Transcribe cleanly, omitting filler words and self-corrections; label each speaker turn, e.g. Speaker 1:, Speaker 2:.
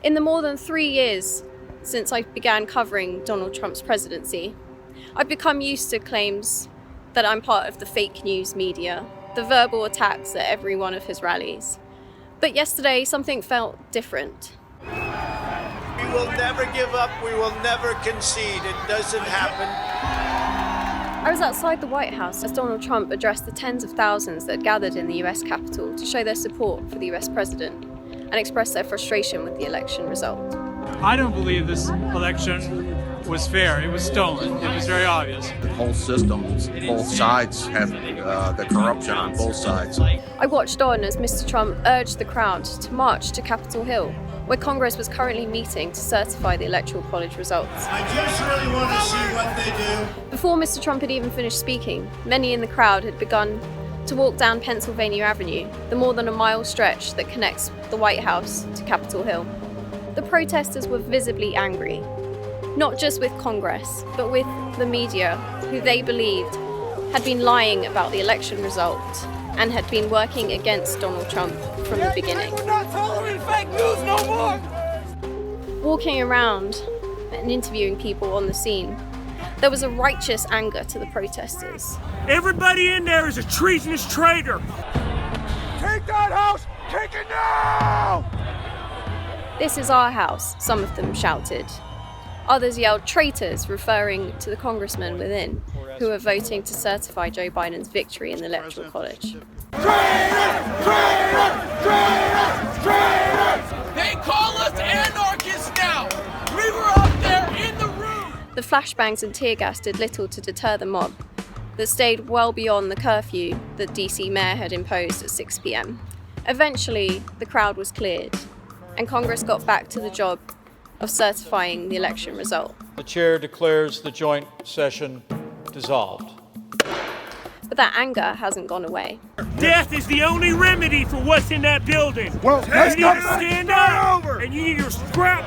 Speaker 1: In the more than 3 years since I began covering Donald Trump's presidency, I've become used to claims that I'm part of the fake news media, the verbal attacks at every one of his rallies. But yesterday, something felt different.
Speaker 2: We will never give up, we will never concede, it doesn't happen.
Speaker 1: I was outside the White House as Donald Trump addressed the tens of thousands that gathered in the US Capitol to show their support for the US president and express their frustration with the election result.
Speaker 3: I don't believe this election was fair. It was stolen. It was very obvious.
Speaker 4: The whole system, both sides have the corruption on both sides.
Speaker 1: I watched on as Mr. Trump urged the crowd to march to Capitol Hill, where Congress was currently meeting to certify the Electoral College results.
Speaker 2: I just really want to see what they do.
Speaker 1: Before Mr. Trump had even finished speaking, many in the crowd had begun to walk down Pennsylvania Avenue, the more than a mile stretch that connects the White House to Capitol Hill. The protesters were visibly angry, not just with Congress, but with the media, who they believed had been lying about the election result and had been working against Donald Trump from the beginning.
Speaker 5: We're not tolerating fake news no more!
Speaker 1: Walking around and interviewing people on the scene, there was a righteous anger to the protesters.
Speaker 5: Everybody in there is a treasonous traitor! Take that house! Take it now!
Speaker 1: "This is our house," some of them shouted. Others yelled traitors, referring to the congressmen within who were voting to certify Joe Biden's victory in the Electoral College.
Speaker 5: Traitors! Traitors! Traitors! Traitors! They call us anarchists now! We were up there in the room!
Speaker 1: The flashbangs and tear gas did little to deter the mob that stayed well beyond the curfew that DC Mayor had imposed at 6 p.m. Eventually, the crowd was cleared, and Congress got back to the job of certifying the election result.
Speaker 6: The chair declares the joint session dissolved.
Speaker 1: But that anger hasn't gone away.
Speaker 5: Death is the only remedy for what's in that building.
Speaker 7: Well,
Speaker 5: you need to stand up, and you need to scrap